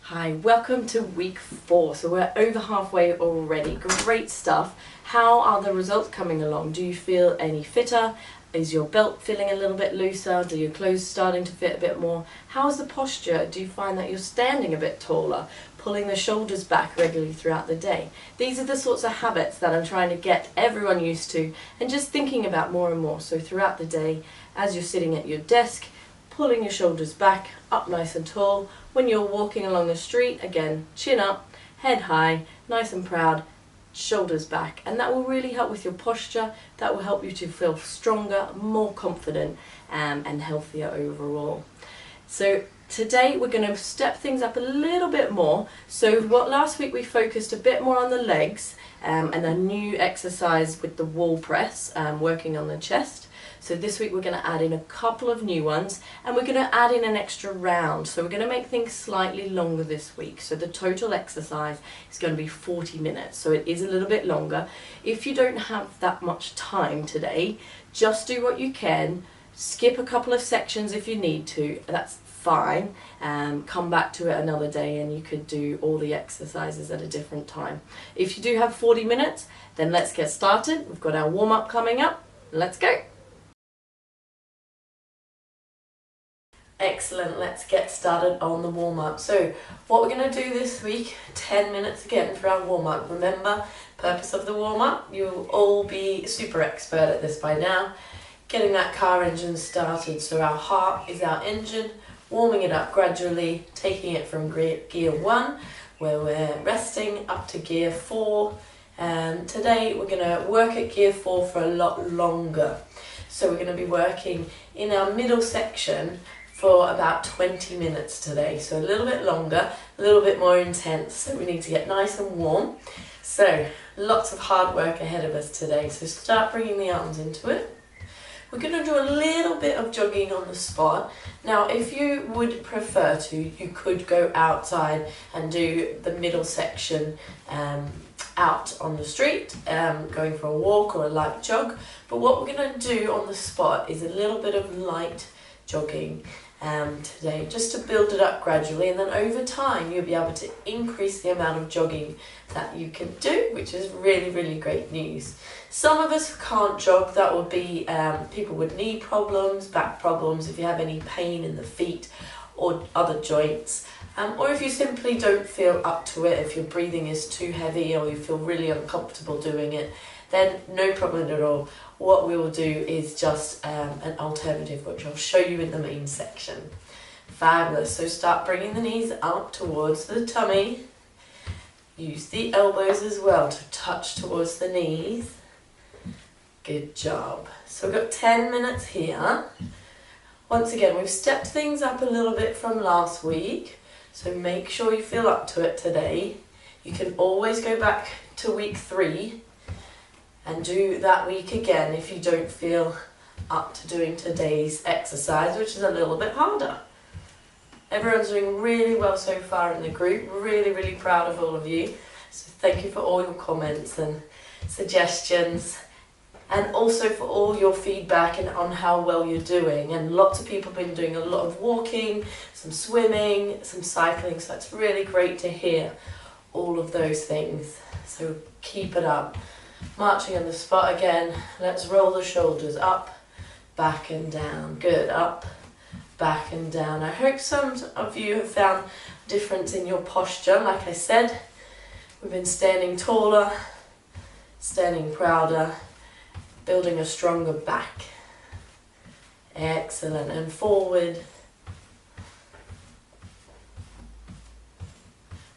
Hi, welcome to week 4. So we're over halfway already. Great stuff. How are the results coming along? Do you feel any fitter? Is your belt feeling a little bit looser? Do your clothes starting to fit a bit more? How's the posture? Do you find that you're standing a bit taller? Pulling the shoulders back regularly throughout the day? These are the sorts of habits that I'm trying to get everyone used to and just thinking about more and more. So throughout the day, as you're sitting at your desk, pulling your shoulders back, up nice and tall. When you're walking along the street, again, chin up, head high, nice and proud, shoulders back. And that will really help with your posture. That will help you to feel stronger, more confident, and healthier overall. So today we're going to step things up a little bit more. So last week we focused a bit more on the legs and a new exercise with the wall press, working on the chest. So this week we're going to add in a couple of new ones and we're going to add in an extra round. So we're going to make things slightly longer this week. So the total exercise is going to be 40 minutes. So it is a little bit longer. If you don't have that much time today, just do what you can. Skip a couple of sections if you need to. That's fine. Come back to it another day and you could do all the exercises at a different time. If you do have 40 minutes, then let's get started. We've got our warm-up coming up. Let's go. Excellent, let's get started on the warm-up. So what we're going to do this week, 10 minutes again for our warm-up. Remember, purpose of the warm-up, you'll all be super expert at this by now. Getting that car engine started, so our heart is our engine, warming it up gradually, taking it from gear 1, where we're resting, up to gear 4. And today we're going to work at gear 4 for a lot longer. So we're going to be working in our middle section for about 20 minutes today, so a little bit longer, a little bit more intense, so we need to get nice and warm. So lots of hard work ahead of us today, so start bringing the arms into it. We're going to do a little bit of jogging on the spot. Now if you would prefer to, you could go outside and do the middle section out on the street, going for a walk or a light jog, but what we're going to do on the spot is a little bit of light jogging today, just to build it up gradually, and then over time you'll be able to increase the amount of jogging that you can do, which is really great news. Some of us can't jog. That would be people with knee problems, back problems, if you have any pain in the feet or other joints, or if you simply don't feel up to it, if your breathing is too heavy or you feel really uncomfortable doing it, then no problem at all. What we will do is just an alternative, which I'll show you in the main section. Fabulous. So start bringing the knees up towards the tummy. Use the elbows as well to touch towards the knees. Good job. So we've got 10 minutes here. Once again, we've stepped things up a little bit from last week, so make sure you feel up to it today. You can always go back to week 3 and do that week again if you don't feel up to doing today's exercise, which is a little bit harder. Everyone's doing really well so far in the group. Really proud of all of you. So thank you for all your comments and suggestions, and also for all your feedback and on how well you're doing. And lots of people have been doing a lot of walking, some swimming, some cycling, so that's really great to hear all of those things. So keep it up. Marching on the spot again. Let's roll the shoulders up, back and down. Good. Up, back and down. I hope some of you have found a difference in your posture. Like I said, we've been standing taller, standing prouder, building a stronger back. Excellent. And forward.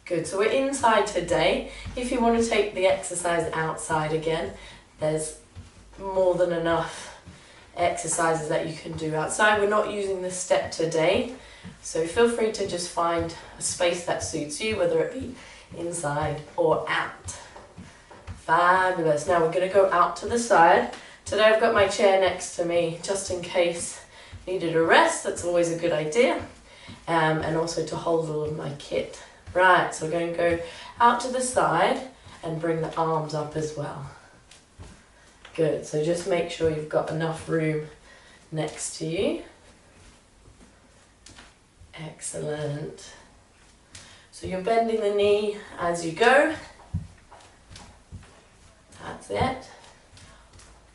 Good, so we're inside today. If you want to take the exercise outside again, there's more than enough exercises that you can do outside. We're not using the step today, so feel free to just find a space that suits you, whether it be inside or out. Fabulous. Now we're going to go out to the side. Today I've got my chair next to me, just in case I needed a rest. That's always a good idea, and also to hold all of my kit. Right, so we're going to go out to the side and bring the arms up as well. Good, so just make sure you've got enough room next to you. Excellent. So So you're bending the knee as you go. That's it.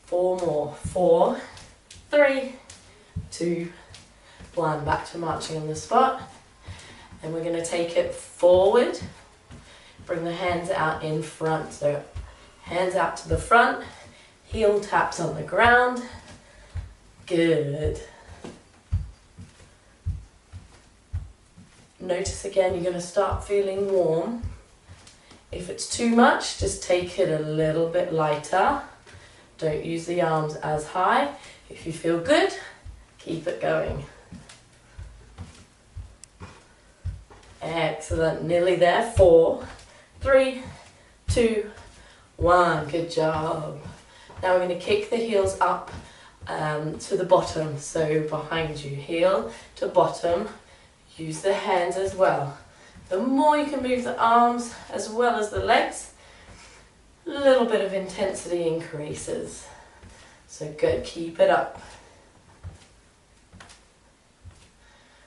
4 more. 4, 3, 2, 1. Back to marching on the spot. And we're going to take it forward. Bring the hands out in front. So hands out to the front. Heel taps on the ground. Good. Notice again, you're going to start feeling warm. If it's too much, just take it a little bit lighter. Don't use the arms as high. If you feel good, keep it going. Excellent, nearly there. 4, 3, 2, 1. Good job. Now we're going to kick the heels up to the bottom, so behind you, heel to bottom. Use the hands as well. The more you can move the arms as well as the legs, a little bit of intensity increases. So good, keep it up.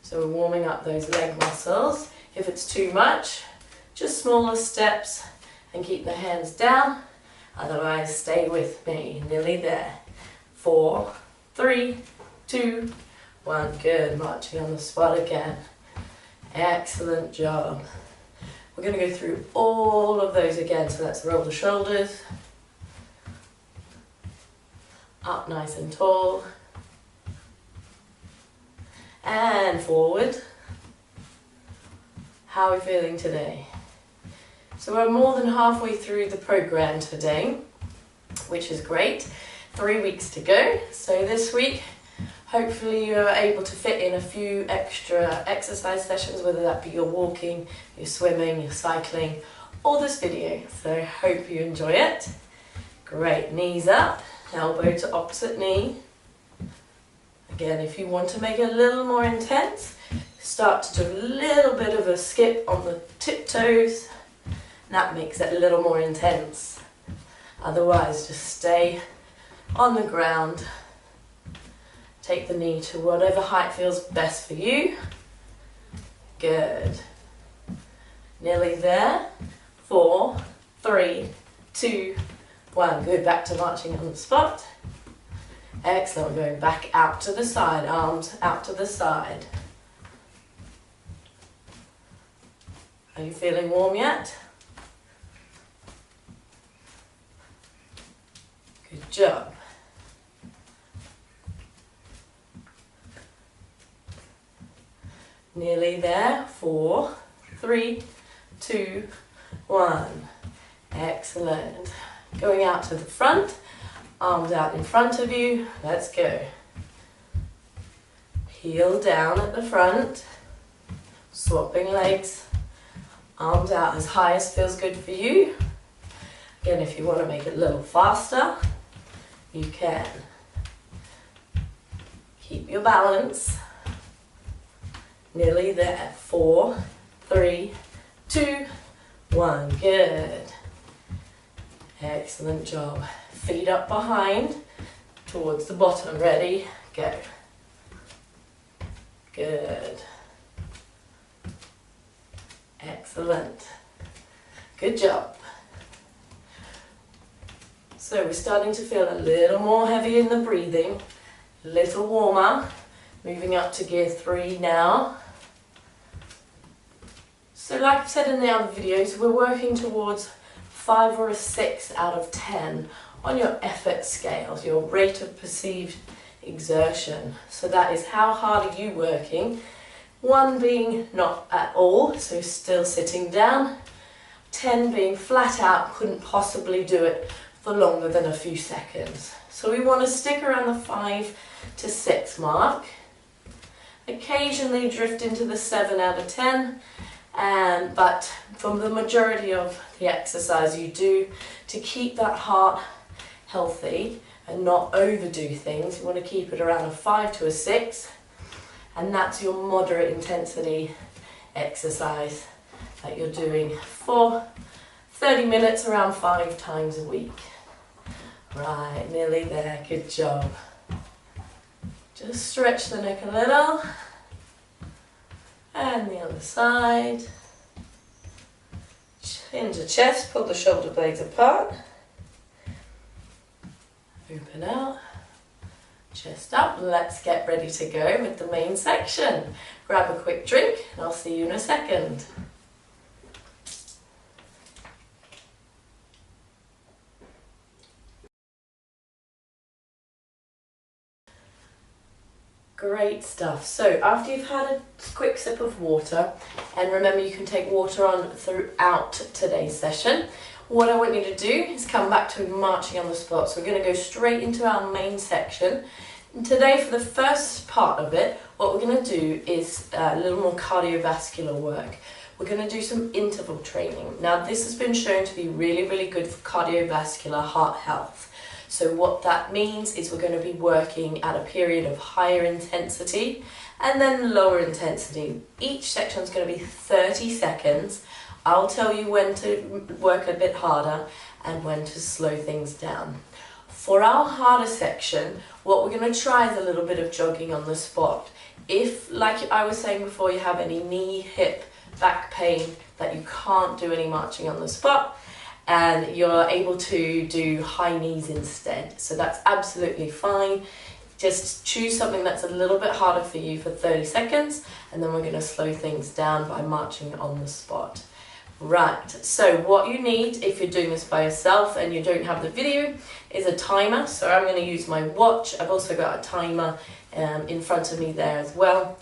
So we're warming up those leg muscles. If it's too much, just smaller steps and keep the hands down. Otherwise, stay with me. Nearly there. 4, 3, 2, 1. Good. Marching on the spot again. Excellent job. We're going to go through all of those again. So let's roll the shoulders. Up nice and tall. And forward. How are we feeling today? So we're more than halfway through the program today, which is great. 3 weeks to go. So this week, hopefully you're able to fit in a few extra exercise sessions, whether that be your walking, your swimming, your cycling, or this video. So hope you enjoy it. Great, knees up, elbow to opposite knee. Again, if you want to make it a little more intense, start to do a little bit of a skip on the tiptoes. That makes it a little more intense. Otherwise, just stay on the ground. Take the knee to whatever height feels best for you. Good. Nearly there. 4, 3, 2, 1. Good, back to marching on the spot. Excellent, we're going back out to the side, arms out to the side. Are you feeling warm yet? Good job. Nearly there. 4, 3, 2, 1. Excellent. Going out to the front, arms out in front of you. Let's go. Heel down at the front, swapping legs, arms out as high as feels good for you. Again, if you want to make it a little faster, you can. Keep your balance. Nearly there. 4, 3, 2, 1. Good. Excellent job. Feet up behind, towards the bottom. Ready? Go. Good. Excellent. Good job. So we're starting to feel a little more heavy in the breathing, a little warmer. Moving up to gear 3 now. So like I've said in the other videos, we're working towards 5 or a 6 out of 10 on your effort scale, your rate of perceived exertion. So that is how hard are you working. 1 being not at all, so still sitting down. 10 being flat out, couldn't possibly do it for longer than a few seconds. So we want to stick around the 5 to 6 mark. Occasionally drift into the 7 out of 10, but from the majority of the exercise you do to keep that heart healthy and not overdo things, you want to keep it around a 5 to a 6, and that's your moderate intensity exercise that you're doing for 30 minutes around 5 times a week. Right, nearly there, good job. Just stretch the neck a little, and the other side. into chest, pull the shoulder blades apart. Open out, chest up. Let's get ready to go with the main section. Grab a quick drink and I'll see you in a second. Great stuff. So after you've had a quick sip of water, and remember you can take water on throughout today's session, what I want you to do is come back to marching on the spot. So we're going to go straight into our main section. And today, for the first part of it, what we're going to do is a little more cardiovascular work. We're going to do some interval training. Now this has been shown to be really, really good for cardiovascular heart health. So what that means is we're going to be working at a period of higher intensity and then lower intensity. Each section is going to be 30 seconds. I'll tell you when to work a bit harder and when to slow things down. For our harder section, what we're going to try is a little bit of jogging on the spot. If, like I was saying before, you have any knee, hip, back pain that you can't do any marching on the spot, and you're able to do high knees instead. So that's absolutely fine. Just choose something that's a little bit harder for you for 30 seconds, and then we're going to slow things down by marching on the spot. Right, so what you need if you're doing this by yourself and you don't have the video is a timer. So I'm going to use my watch. I've also got a timer in front of me there as well.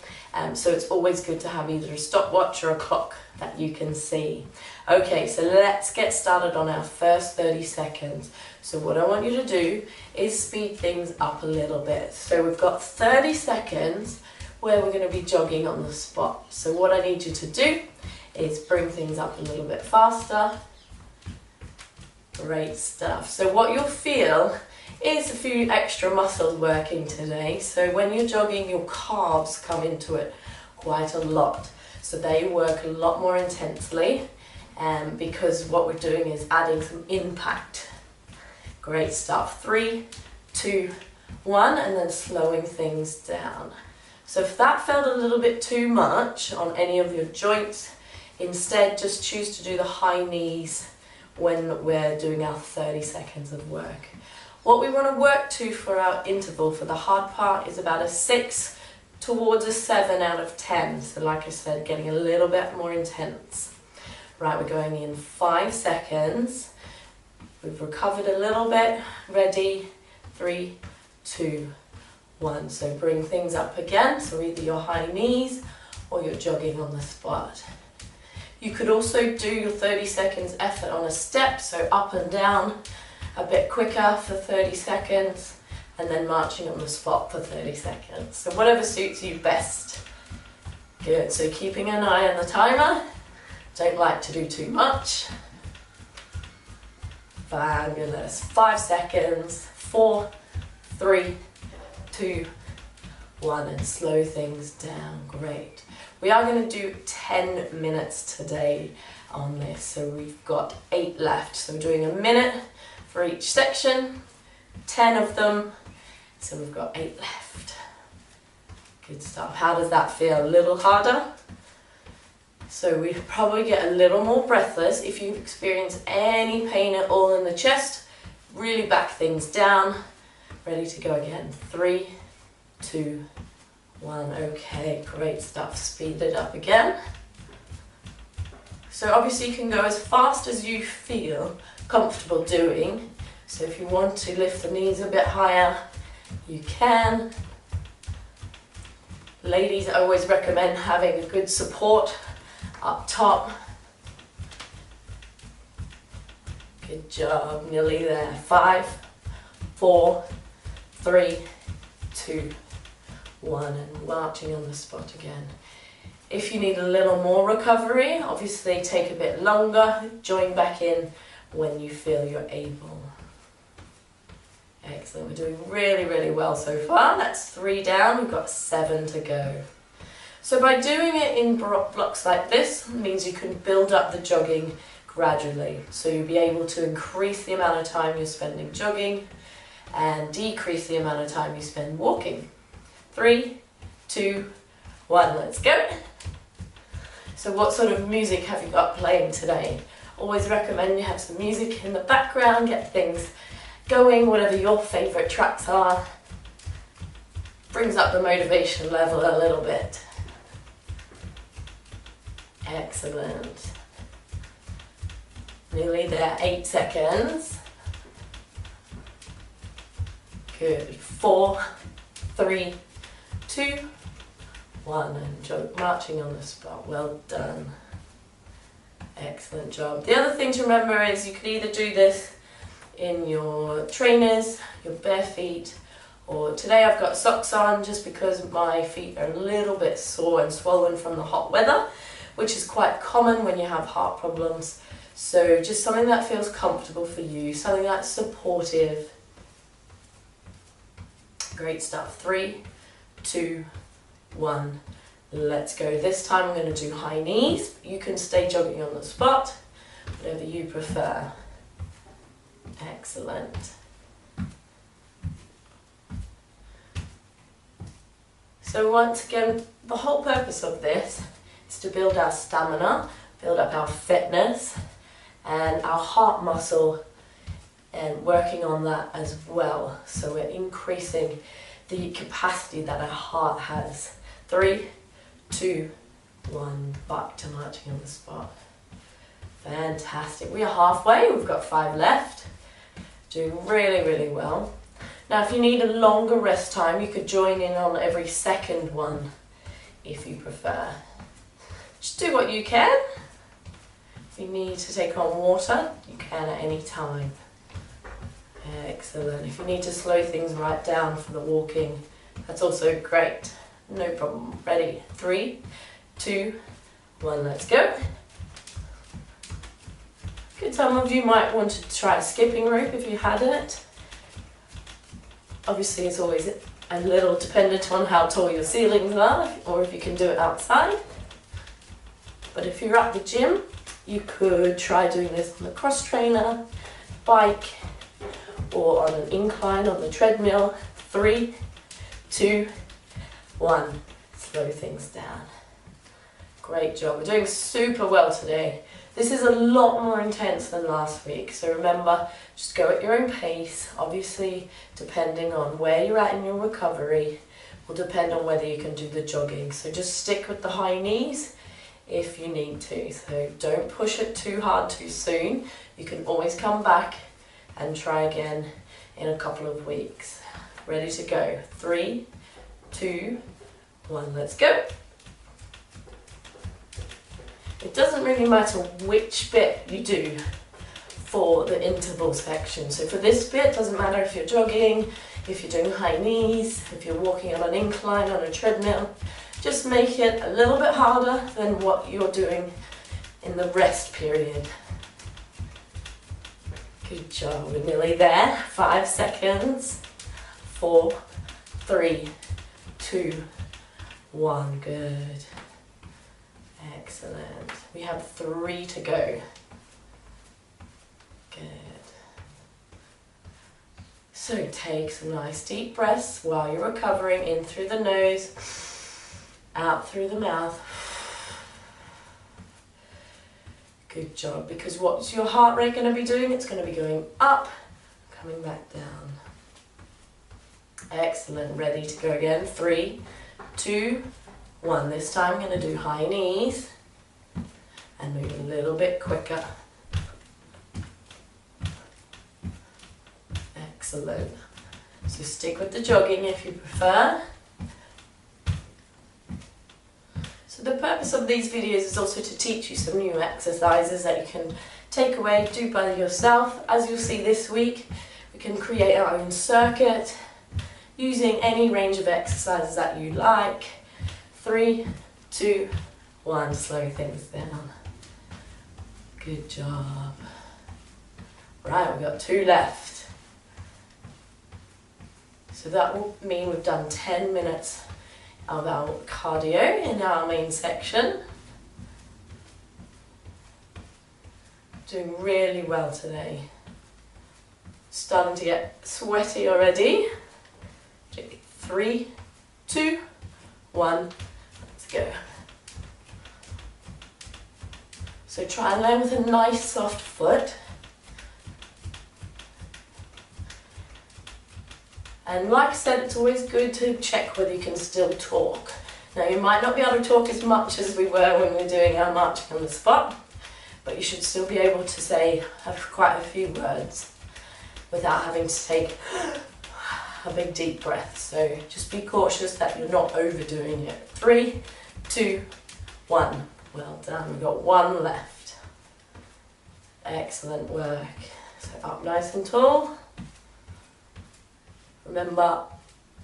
So it's always good to have either a stopwatch or a clock that you can see. Okay, so let's get started on our first 30 seconds. So what I want you to do is speed things up a little bit. So we've got 30 seconds where we're going to be jogging on the spot. So what I need you to do is bring things up a little bit faster. Great stuff. So what you'll feel is a few extra muscles working today. So when you're jogging, your calves come into it quite a lot. So they work a lot more intensely, because what we're doing is adding some impact. Great stuff. 3, 2, 1, and then slowing things down. So if that felt a little bit too much on any of your joints, instead just choose to do the high knees when we're doing our 30 seconds of work. What we want to work to for our interval for the hard part is about a 6 towards a 7 out of 10. So like I said, getting a little bit more intense. Right, we're going in 5 seconds. We've recovered a little bit. Ready? 3, 2, 1. So bring things up again. So either your high knees or you're jogging on the spot. You could also do your 30 seconds effort on a step, so up and down a bit quicker for 30 seconds, and then marching on the spot for 30 seconds. So whatever suits you best. Good, so keeping an eye on the timer. Don't like to do too much. Fabulous. 5 seconds. 4, 3, 2, 1, and slow things down. Great. We are going to do 10 minutes today on this, so we've got 8 left. So we're doing a minute for each section, 10 of them, so we've got 8 left. Good stuff. How does that feel? A little harder? So we probably get a little more breathless. If you experience any pain at all in the chest, really back things down. Ready to go again. 3, 2, 1. Okay, great stuff. Speed it up again. So obviously you can go as fast as you feel comfortable doing. So if you want to lift the knees a bit higher, you can. Ladies, I always recommend having a good support up top. Good job, nearly there. 5, 4, 3, 2, 1, and marching on the spot again. If you need a little more recovery, obviously take a bit longer, join back in when you feel you're able. Excellent, we're doing really, really well so far. That's 3 down, we've got 7 to go. So by doing it in blocks like this, it means you can build up the jogging gradually. So you'll be able to increase the amount of time you're spending jogging and decrease the amount of time you spend walking. 3, 2, 1, let's go. So what sort of music have you got playing today? Always recommend you have some music in the background, get things going, whatever your favourite tracks are. Brings up the motivation level a little bit. Excellent. Nearly there, 8 seconds. Good. 4, 3, 2, 1, and jog, marching on the spot. Well done. Excellent job. The other thing to remember is you can either do this in your trainers, your bare feet, or today I've got socks on just because my feet are a little bit sore and swollen from the hot weather, which is quite common when you have heart problems. So just something that feels comfortable for you, something that's supportive. Great stuff. 3, 2, 1. Let's go. This time I'm going to do high knees. You can stay jogging on the spot, whatever you prefer. Excellent. So once again, the whole purpose of this is to build our stamina, build up our fitness and our heart muscle, and working on that as well. So we're increasing the capacity that our heart has. 3, 2, 1, back to marching on the spot. Fantastic. We are halfway, we've got 5 left. Doing really, really well. Now if you need a longer rest time, you could join in on every second one if you prefer. Just do what you can. If you need to take on water, you can at any time. Excellent. If you need to slow things right down for the walking, that's also great. No problem. Ready? 3, 2, 1, let's go. Good. Some of you might want to try a skipping rope if you hadn't. Obviously it's always a little dependent on how tall your ceilings are, or if you can do it outside. But if you're at the gym, you could try doing this on the cross trainer, bike, or on an incline on the treadmill. 3, 2, 1. Slow things down. Great job. We're doing super well today. This is a lot more intense than last week, so remember, just go at your own pace. Obviously, depending on where you're at in your recovery, will depend on whether you can do the jogging. So just stick with the high knees if you need to. So don't push it too hard too soon. You can always come back and try again in a couple of weeks. Ready to go. 3, 2, 1, let's go. It doesn't really matter which bit you do for the interval section. So for this bit, it doesn't matter if you're jogging, if you're doing high knees, if you're walking on an incline on a treadmill. Just make it a little bit harder than what you're doing in the rest period. Good job, we're nearly there. 5 seconds. 4, 3, 2, 1, good. Excellent. We have 3 to go. Good. So take some nice deep breaths while you're recovering, in through the nose, out through the mouth. Good job, because what's your heart rate going to be doing? It's going to be going up, coming back down. Excellent. Ready to go again. 3, 2, 1. This time I'm going to do high knees and move a little bit quicker. Excellent. So stick with the jogging if you prefer. So the purpose of these videos is also to teach you some new exercises that you can take away, do by yourself. As you'll see this week, we can create our own circuit using any range of exercises that you like. 3, 2, 1, slow things down. Good job. Right, we've got 2 left. So that will mean we've done 10 minutes of our cardio in our main section. Doing really well today. Starting to get sweaty already. 3, 2, 1, let's go. So So try and land with a nice soft foot. And like I said, it's always good to check whether you can still talk. Now you might not be able to talk as much as we were when we were doing our marching on the spot, but you should still be able to have quite a few words without having to take a big deep breath. So just be cautious that you're not overdoing it. 3, 2, 1. Well done, we've got one left. Excellent work. So up nice and tall. Remember,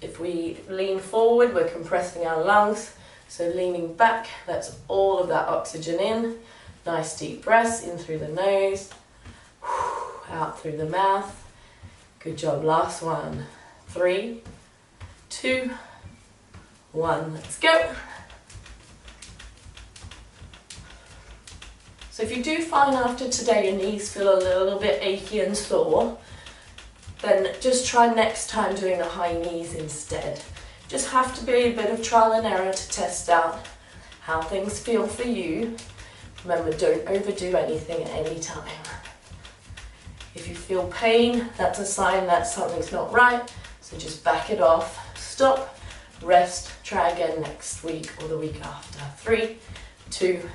if we lean forward, we're compressing our lungs. So leaning back, that's all of that oxygen in. Nice deep breaths in through the nose, out through the mouth. Good job, last one. 3, 2, 1, let's go. So if you do find after today your knees feel a little bit achy and sore, then just try next time doing the high knees instead. Just have to be a bit of trial and error to test out how things feel for you. Remember, don't overdo anything at any time. If you feel pain, that's a sign that something's not right, so just back it off, stop, rest, try again next week or the week after. 3, 2,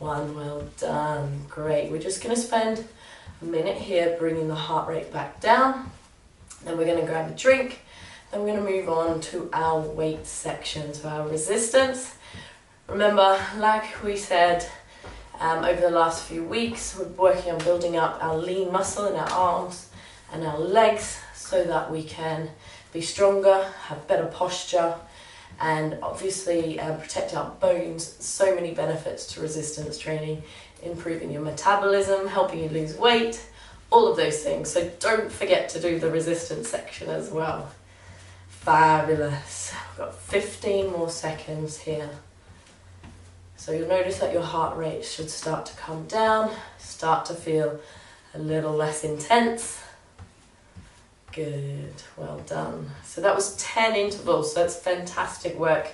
1, well done, great. We're just going to spend a minute here bringing the heart rate back down, then we're going to grab a drink, then we're going to move on to our weight section, so our resistance. Remember, like we said, over the last few weeks, we're working on building up our lean muscle in our arms and our legs so that we can be stronger, have better posture, and obviously protect our bones. So many benefits to resistance training, improving your metabolism, helping you lose weight, all of those things. So don't forget to do the resistance section as well. Fabulous. We've got 15 more seconds here. So you'll notice that your heart rate should start to come down, start to feel a little less intense. Good, well done. So that was 10 intervals, so that's fantastic work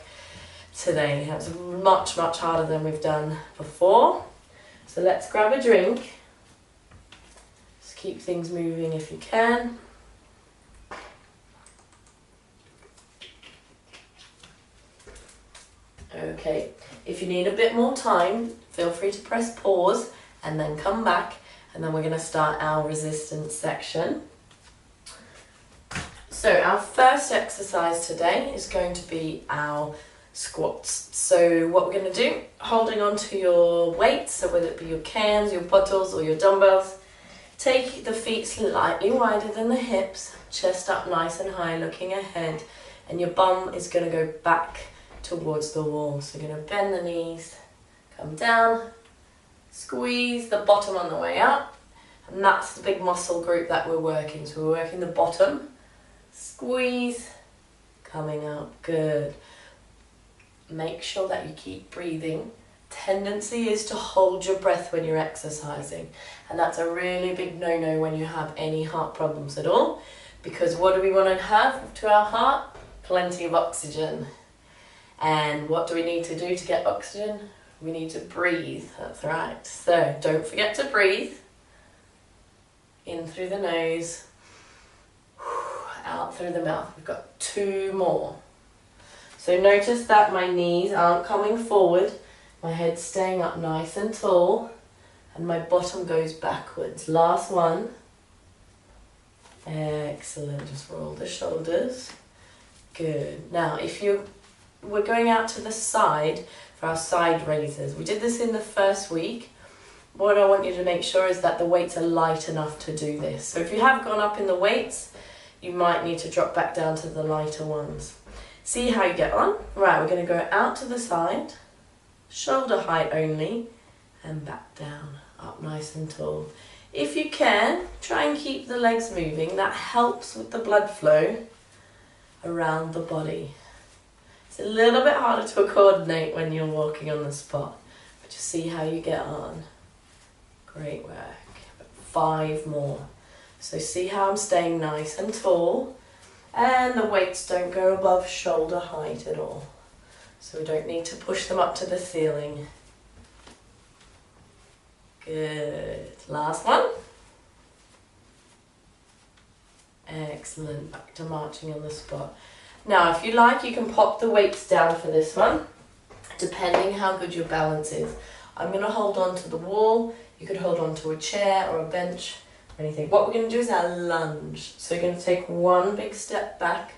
today. That was much, much harder than we've done before. So let's grab a drink. Just keep things moving if you can. Okay, if you need a bit more time, feel free to press pause and then come back, and then we're going to start our resistance section. So our first exercise today is going to be our squats. So what we're going to do, holding on to your weights, so whether it be your cans, your bottles or your dumbbells, take the feet slightly wider than the hips, chest up nice and high, looking ahead, and your bum is going to go back towards the wall. So you're going to bend the knees, come down, squeeze the bottom on the way up, and that's the big muscle group that we're working. So we're working the bottom, squeeze, coming up, good. Make sure that you keep breathing. Tendency is to hold your breath when you're exercising, and that's a really big no-no when you have any heart problems at all, because what do we want to have to our heart? Plenty of oxygen. And what do we need to do to get oxygen? We need to breathe, that's right. So don't forget to breathe. In through the nose, out through the mouth. We've got 2 more. So notice that my knees aren't coming forward, my head's staying up nice and tall, and my bottom goes backwards. Last one. Excellent, just roll the shoulders. Good. Now we're going out to the side for our side raises. We did this in the first week. What I want you to make sure is that the weights are light enough to do this. So if you have gone up in the weights, you might need to drop back down to the lighter ones. See how you get on. Right, we're going to go out to the side, shoulder height only, and back down, up nice and tall. If you can, try and keep the legs moving. That helps with the blood flow around the body. It's a little bit harder to coordinate when you're walking on the spot, but just see how you get on. Great work. 5 more. So see how I'm staying nice and tall, and the weights don't go above shoulder height at all. So we don't need to push them up to the ceiling. Good. Last one. Excellent. Back to marching on the spot. Now, if you like, you can pop the weights down for this one, depending how good your balance is. I'm going to hold on to the wall. You could hold on to a chair or a bench or anything. What we're going to do is our lunge. So you're going to take one big step back,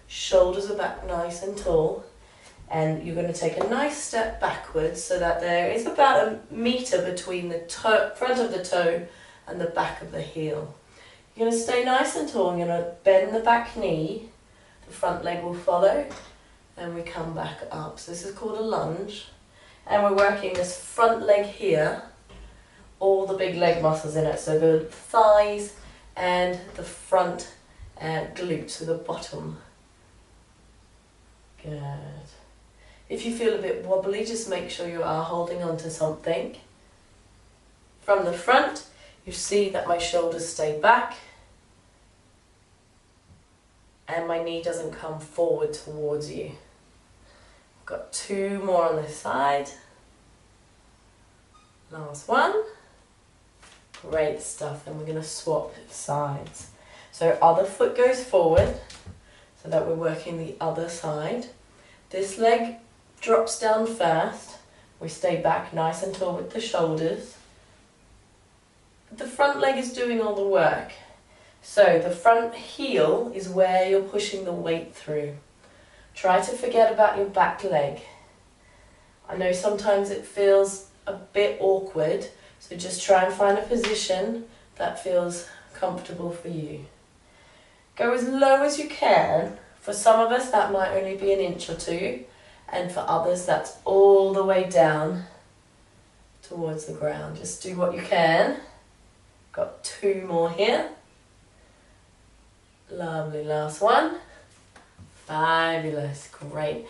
shoulders are back nice and tall, and you're going to take a nice step backwards so that there is about a meter between the front of the toe and the back of the heel. You're going to stay nice and tall. You're going to bend the back knee. The front leg will follow, and we come back up. So this is called a lunge, and we're working this front leg here, all the big leg muscles in it, so the thighs and the front glute, so the bottom. Good. If you feel a bit wobbly, just make sure you are holding on to something. From the front, you see that my shoulders stay back, and my knee doesn't come forward towards you. Got two more on this side. Last one. Great stuff. And we're going to swap sides. So other foot goes forward so that we're working the other side. This leg drops down first. We stay back nice and tall with the shoulders. The front leg is doing all the work. So the front heel is where you're pushing the weight through. Try to forget about your back leg. I know sometimes it feels a bit awkward, so just try and find a position that feels comfortable for you. Go as low as you can. For some of us that might only be an inch or two, and for others that's all the way down towards the ground. Just do what you can. Got two more here. Lovely, last one. Fabulous, great.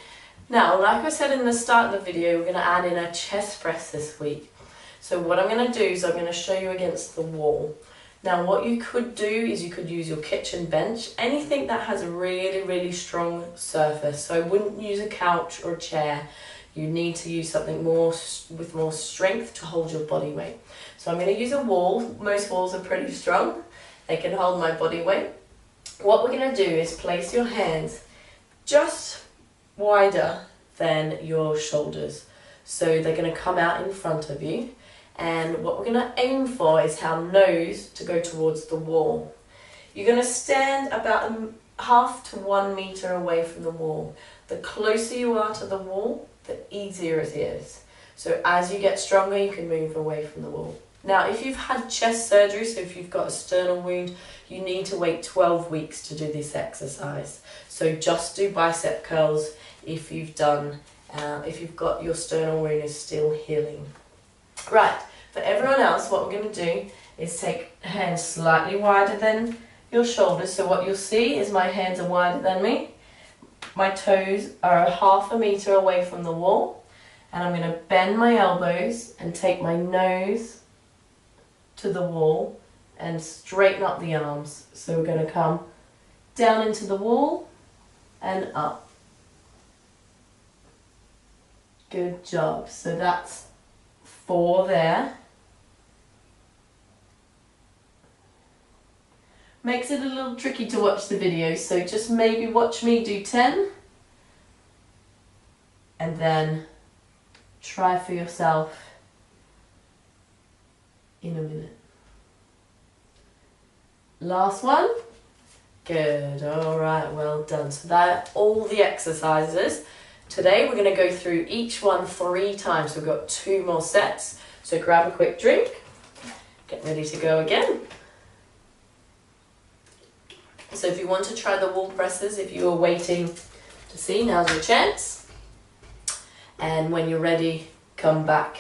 Now, like I said in the start of the video, we're going to add in a chest press this week. So what I'm going to do is I'm going to show you against the wall. Now, what you could do is you could use your kitchen bench, anything that has a really, really strong surface. So I wouldn't use a couch or a chair. You need to use something more with more strength to hold your body weight. So I'm going to use a wall. Most walls are pretty strong. They can hold my body weight. What we're going to do is place your hands just wider than your shoulders. So they're going to come out in front of you. And what we're going to aim for is our nose to go towards the wall. You're going to stand about half to 1 meter away from the wall. The closer you are to the wall, the easier it is. So as you get stronger, you can move away from the wall. Now, if you've had chest surgery, so if you've got a sternal wound, you need to wait 12 weeks to do this exercise. So just do bicep curls if you've got your sternal wound is still healing. Right, for everyone else, what we're going to do is take hands slightly wider than your shoulders. So what you'll see is my hands are wider than me. My toes are half a meter away from the wall. And I'm going to bend my elbows and take my nose to the wall and straighten up the arms. So we're going to come down into the wall and up. Good job. So that's 4 there. Makes it a little tricky to watch the video, so just maybe watch me do 10 and then try for yourself in a minute. Last one. Good. All right, well done. So that are all the exercises. Today we're going to go through each one 3 times. So we've got 2 more sets. So grab a quick drink. Get ready to go again. So if you want to try the wall presses, if you are waiting to see, now's your chance. And when you're ready, come back,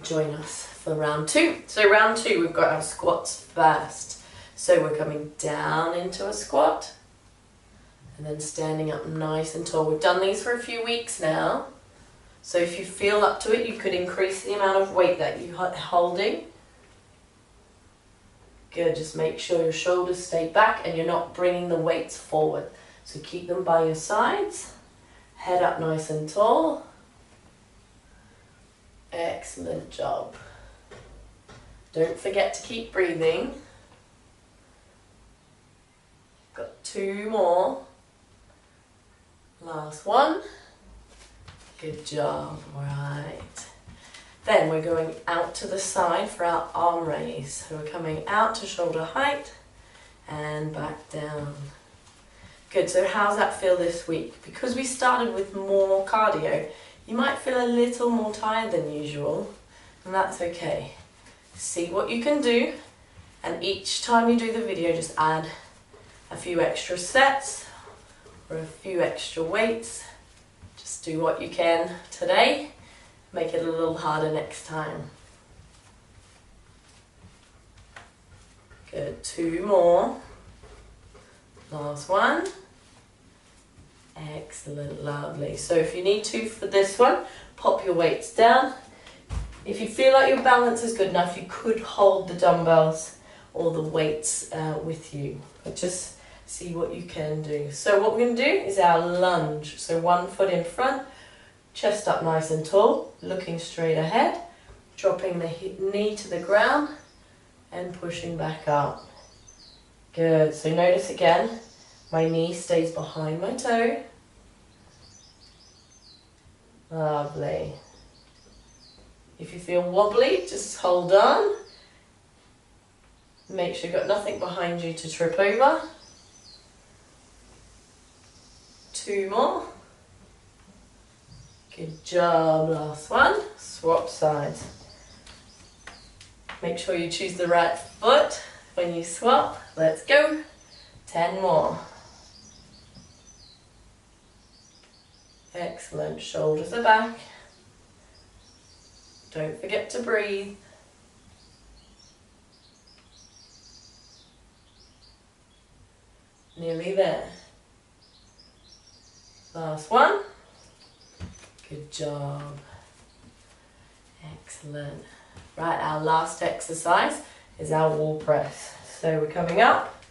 join us for round 2. So round 2, we've got our squats first. So we're coming down into a squat and then standing up nice and tall. We've done these for a few weeks now. So if you feel up to it, you could increase the amount of weight that you're holding. Good, just make sure your shoulders stay back and you're not bringing the weights forward. So keep them by your sides. Head up nice and tall. Excellent job. Don't forget to keep breathing. Got 2 more. Last one. Good job, right. Then we're going out to the side for our arm raise. So we're coming out to shoulder height and back down. Good, so how's that feel this week? Because we started with more cardio, you might feel a little more tired than usual, and that's okay. See what you can do, and each time you do the video, just add a few extra sets or a few extra weights. Just do what you can today. Make it a little harder next time. Good, 2 more. Last one. Excellent, lovely. So if you need to for this one, pop your weights down. If you feel like your balance is good enough, you could hold the dumbbells or the weights with you. But just see what you can do. So what we're going to do is our lunge. So 1 foot in front, chest up nice and tall, looking straight ahead, dropping the knee to the ground and pushing back up. Good, so notice again, my knee stays behind my toe. Lovely. If you feel wobbly, just hold on. Make sure you've got nothing behind you to trip over. 2 more. Good job, last one. Swap sides. Make sure you choose the right foot when you swap. Let's go. 10 more. Excellent, shoulders are back. Don't forget to breathe. Nearly there. Last one. Good job. Excellent. Right, our last exercise is our wall press. So we're coming up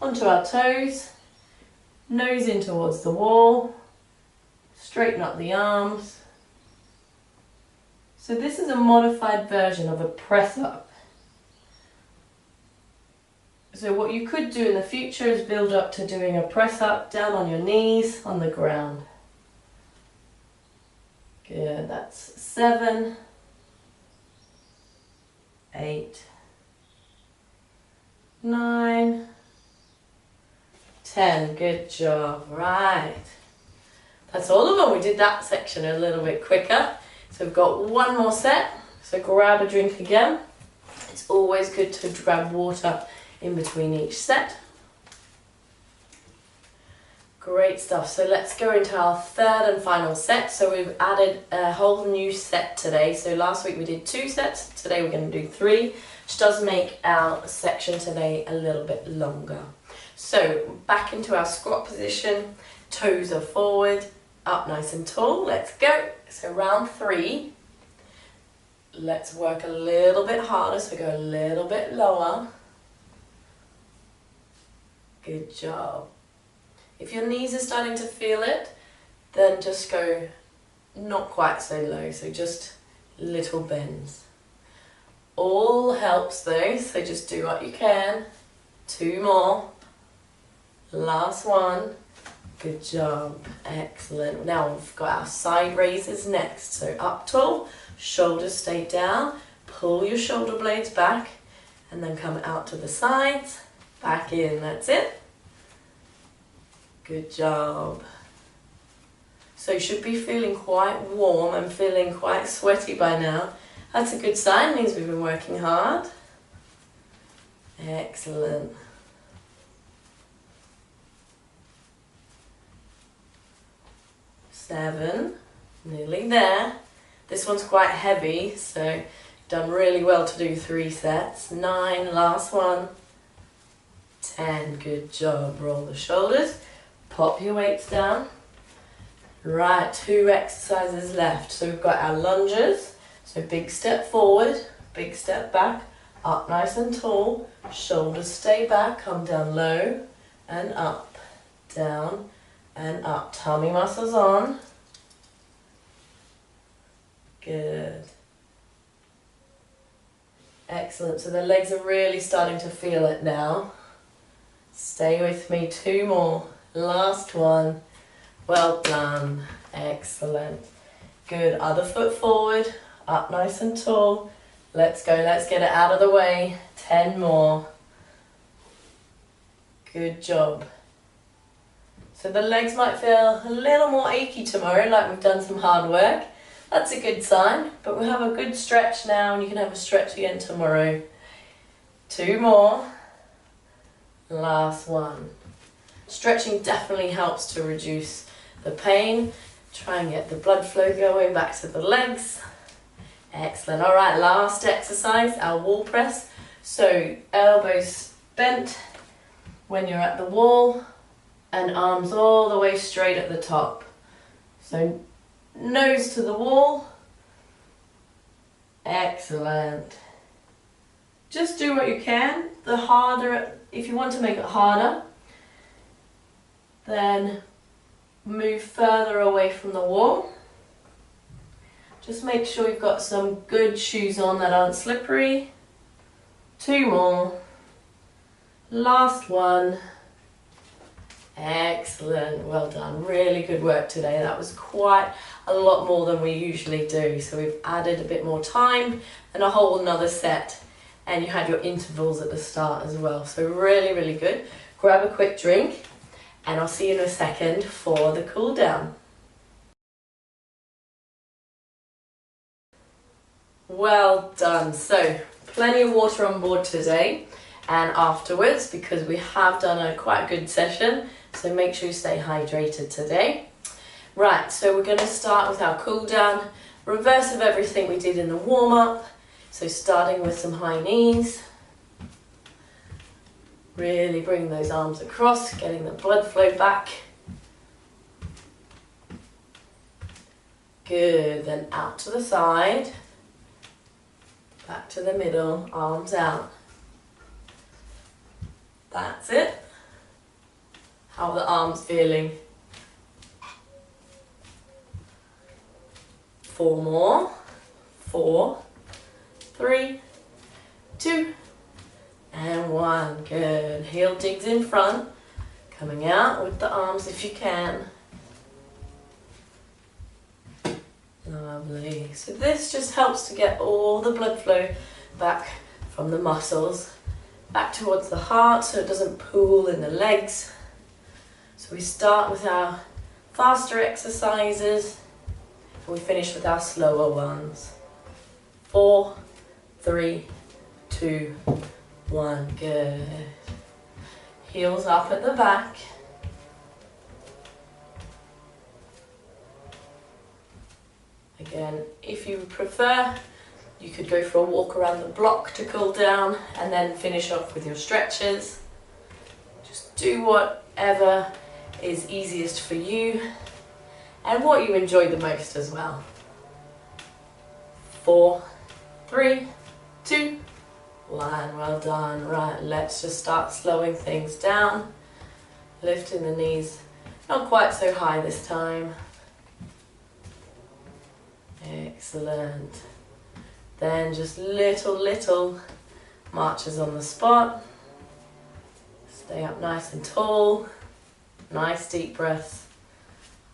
onto our toes, nose in towards the wall, straighten up the arms. So this is a modified version of a press up. So what you could do in the future is build up to doing a press up down on your knees on the ground. Good, that's 7, 8, 9, 10. Good job, right. That's all of them. We did that section a little bit quicker. So we've got 1 more set. So grab a drink again. It's always good to grab water in between each set. Great stuff. So let's go into our 3rd and final set. So we've added a whole new set today. So last week we did 2 sets. Today we're going to do 3, which does make our section today a little bit longer. So back into our squat position. Toes are forward, up nice and tall. Let's go. So round 3. Let's work a little bit harder. So go a little bit lower. Good job. If your knees are starting to feel it, then just go not quite so low, so just little bends. All helps though, so just do what you can. 2 more. Last one. Good job. Excellent. Now we've got our side raises next. So up tall, shoulders stay down, pull your shoulder blades back, and then come out to the sides, back in. That's it. Good job. So you should be feeling quite warm and feeling quite sweaty by now. That's a good sign, means we've been working hard. Excellent. Seven, nearly there. This one's quite heavy, so done really well to do 3 sets. 9, last one. 10, good job. Roll the shoulders. Pop your weights down. Right, 2 exercises left. So we've got our lunges. So big step forward, big step back, up nice and tall. Shoulders stay back, come down low and up, down and up. Tummy muscles on. Good. Excellent, so the legs are really starting to feel it now. Stay with me, 2 more. Last one. Well done. Excellent. Good, other foot forward, up nice and tall. Let's go, let's get it out of the way. 10 more. Good job. So the legs might feel a little more achy tomorrow, like we've done some hard work. That's a good sign, but we'll have a good stretch now and you can have a stretch again tomorrow. 2 more. Last one. Stretching definitely helps to reduce the pain. Try and get the blood flow going back to the legs. Excellent. All right, last exercise, our wall press. So elbows bent when you're at the wall and arms all the way straight at the top. So nose to the wall. Excellent. Just do what you can. The harder, if you want to make it harder, then move further away from the wall. Just make sure you've got some good shoes on that aren't slippery. 2 more. Last one. Excellent, well done. Really good work today. That was quite a lot more than we usually do. So we've added a bit more time and a whole another set. And you had your intervals at the start as well. So really, really good. Grab a quick drink and I'll see you in a second for the cool down. Well done. So plenty of water on board today and afterwards because we have done quite a good session. So make sure you stay hydrated today. Right, so we're going to start with our cool down. Reverse of everything we did in the warm up. So starting with some high knees. Really bring those arms across, getting the blood flow back. Good, then out to the side. Back to the middle, arms out. That's it. How are the arms feeling? 4 more. 4, 3, 2, and 1. Good. Heel digs in front. Coming out with the arms if you can. Lovely. So this just helps to get all the blood flow back from the muscles back towards the heart so it doesn't pool in the legs. So we start with our faster exercises and we finish with our slower ones. 4, 3, 2, 1. Good. Heels up at the back. Again, if you prefer, you could go for a walk around the block to cool down and then finish off with your stretches. Just do whatever is easiest for you and what you enjoy the most as well. 4, 3, 2, 1. Well done. Right, let's just start slowing things down. Lifting the knees, not quite so high this time. Excellent. Then just little marches on the spot. Stay up nice and tall. Nice deep breaths.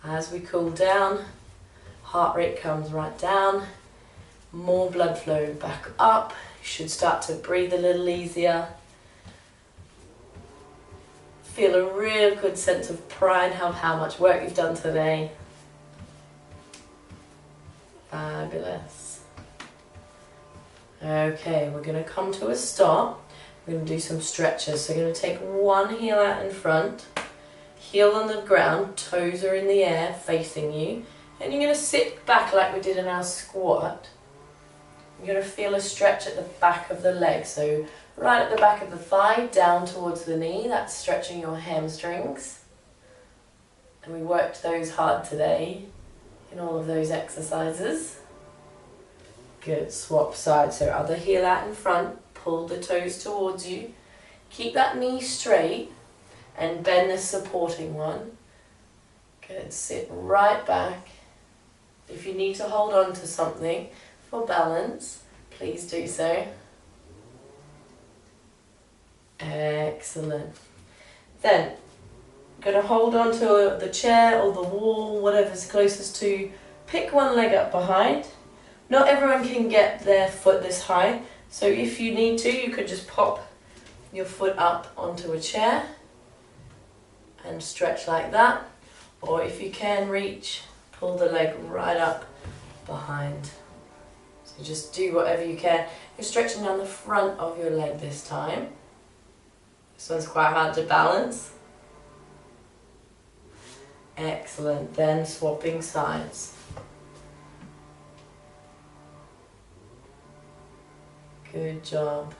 As we cool down, heart rate comes right down. More blood flow back up. You should start to breathe a little easier. Feel a real good sense of pride of how much work you've done today. Fabulous. Okay, we're going to come to a stop. We're going to do some stretches. So we're going to take one heel out in front, heel on the ground, toes are in the air facing you, and you're going to sit back like we did in our squat. You're going to feel a stretch at the back of the leg. So right at the back of the thigh, down towards the knee. That's stretching your hamstrings. And we worked those hard today in all of those exercises. Good, swap sides. So other heel out in front, pull the toes towards you. Keep that knee straight and bend the supporting one. Good, sit right back. If you need to hold on to something for balance, please do so. Excellent. Then, going to hold on to the chair or the wall, whatever's closest to you. Pick one leg up behind. Not everyone can get their foot this high, so if you need to, you could just pop your foot up onto a chair and stretch like that. Or if you can reach, pull the leg right up behind. So just do whatever you can. You're stretching down the front of your leg this time. This one's quite hard to balance. Excellent. Then swapping sides. Good job.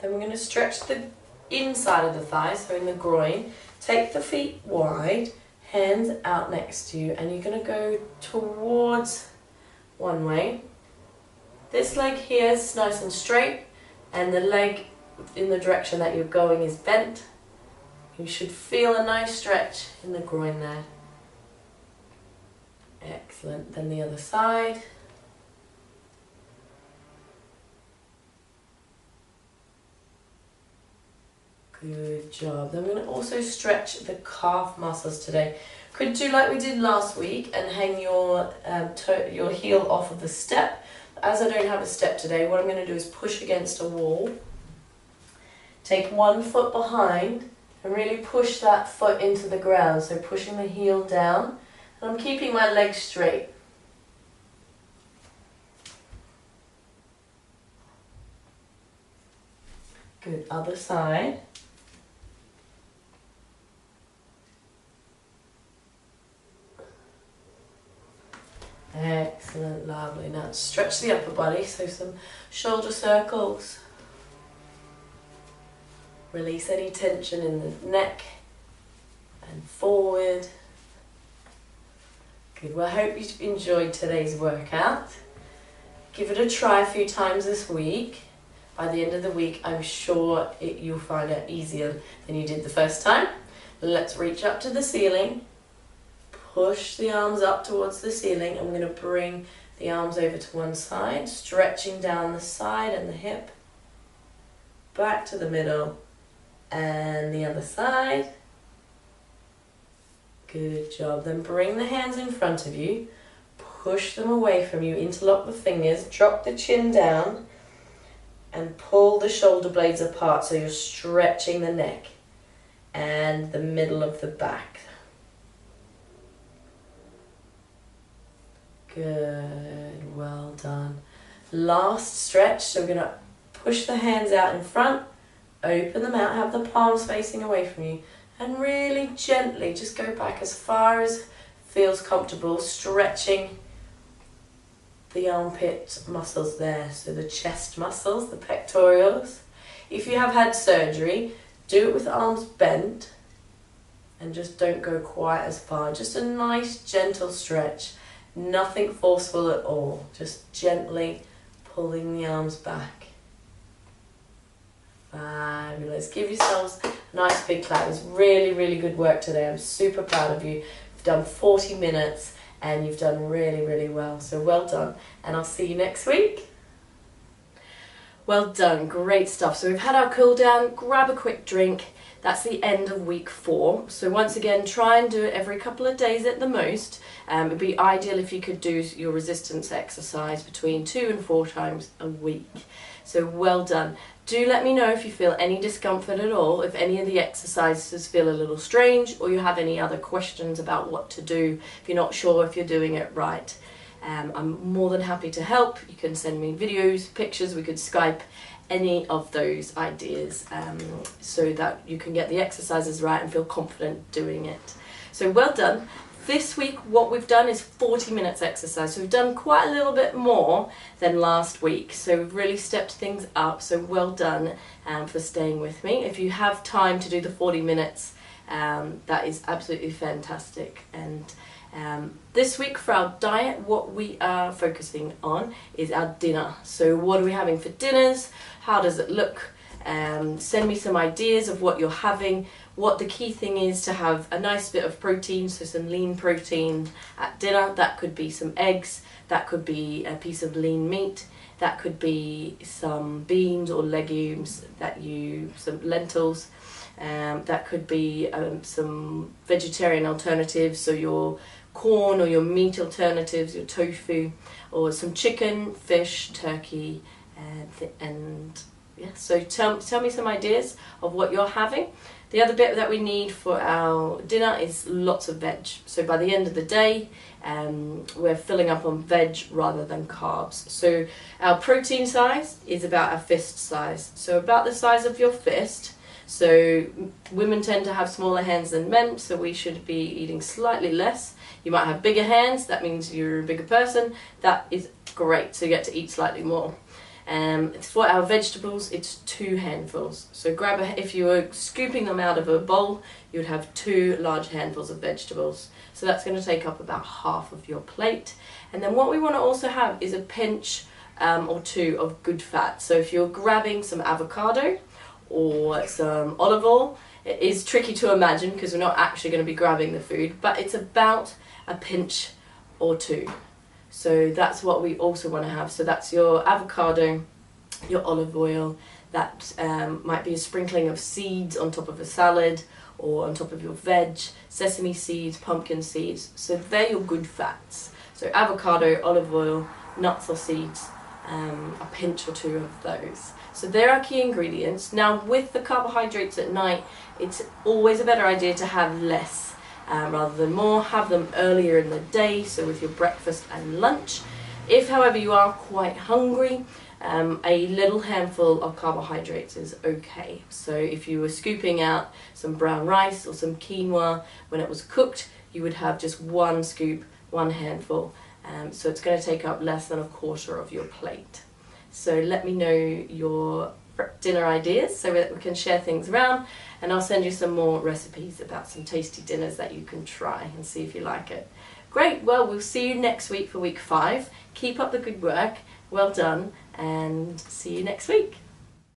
Then we're going to stretch the inside of the thigh, so in the groin. Take the feet wide, hands out next to you, and you're going to go towards one way. This leg here is nice and straight, and the leg in the direction that you're going is bent. You should feel a nice stretch in the groin there. Excellent. Then the other side. Good job. Then we're going to also stretch the calf muscles today. Could do like we did last week and hang your heel off of the step. As I don't have a step today, what I'm going to do is push against a wall. Take one foot behind and really push that foot into the ground. So pushing the heel down. And I'm keeping my legs straight. Good. Other side. Excellent, lovely. Now stretch the upper body, so some shoulder circles. Release any tension in the neck and forward. Good, well I hope you enjoyed today's workout. Give it a try a few times this week. By the end of the week, I'm sure you'll find it easier than you did the first time. Let's reach up to the ceiling. Push the arms up towards the ceiling. I'm going to bring the arms over to one side, stretching down the side and the hip. Back to the middle and the other side. Good job. Then bring the hands in front of you. Push them away from you. Interlock the fingers. Drop the chin down and pull the shoulder blades apart so you're stretching the neck and the middle of the back. Good, well done. Last stretch, so we're going to push the hands out in front, open them out, have the palms facing away from you, and really gently just go back as far as feels comfortable, stretching the armpit muscles there, so the chest muscles, the pectorals. If you have had surgery, do it with arms bent, and just don't go quite as far. Just a nice gentle stretch. Nothing forceful at all, just gently pulling the arms back. Fabulous. Give yourselves a nice big clap. It was really, really good work today. I'm super proud of you. You've done 40 minutes and you've done really, really well. So well done, and I'll see you next week. Well done, great stuff. So we've had our cool down, grab a quick drink. That's the end of week 4. So once again, try and do it every couple of days at the most. It'd be ideal if you could do your resistance exercise between 2 and 4 times a week. So well done. Do let me know if you feel any discomfort at all, if any of the exercises feel a little strange, or you have any other questions about what to do, if you're not sure if you're doing it right. I'm more than happy to help. You can send me videos, pictures, we could Skype, any of those ideas, so that you can get the exercises right and feel confident doing it. So well done. This week what we've done is 40 minutes exercise, so we've done quite a little bit more than last week, so we've really stepped things up, so well done for staying with me. If you have time to do the 40 minutes, that is absolutely fantastic. And this week for our diet, what we are focusing on is our dinner. So what are we having for dinners? How does it look? Send me some ideas of what you're having. What the key thing is to have a nice bit of protein, so some lean protein at dinner. That could be some eggs, that could be a piece of lean meat, That could be some beans or legumes, some lentils. That could be some vegetarian alternatives, so your corn or your meat alternatives, your tofu, or some chicken, fish, turkey, and yeah. So tell me some ideas of what you're having. The other bit that we need for our dinner is lots of veg. So by the end of the day, we're filling up on veg rather than carbs. So our protein size is about a fist size. So about the size of your fist. So women tend to have smaller hands than men, so we should be eating slightly less. You might have bigger hands, that means you're a bigger person. That is great, so you get to eat slightly more. For our vegetables, it's 2 handfuls. So if you were scooping them out of a bowl, you would have 2 large handfuls of vegetables. So that's going to take up about half of your plate. And then what we want to also have is a pinch or 2 of good fat. So if you're grabbing some avocado or some olive oil, it is tricky to imagine because we're not actually going to be grabbing the food, but it's about a pinch or 2. So that's what we also want to have. So that's your avocado, your olive oil, that might be a sprinkling of seeds on top of a salad or on top of your veg, sesame seeds, pumpkin seeds. So they're your good fats. So avocado, olive oil, nuts or seeds, a pinch or 2 of those. So they're our key ingredients. Now with the carbohydrates at night, it's always a better idea to have less rather than more. Have them earlier in the day, so with your breakfast and lunch. If however you are quite hungry, a little handful of carbohydrates is okay. So if you were scooping out some brown rice or some quinoa when it was cooked, you would have just 1 scoop, 1 handful. So it's going to take up less than a quarter of your plate. So let me know your dinner ideas so that we can share things around, and I'll send you some more recipes about some tasty dinners that you can try and see if you like it. Great, well we'll see you next week for week 5. Keep up the good work, well done, and see you next week.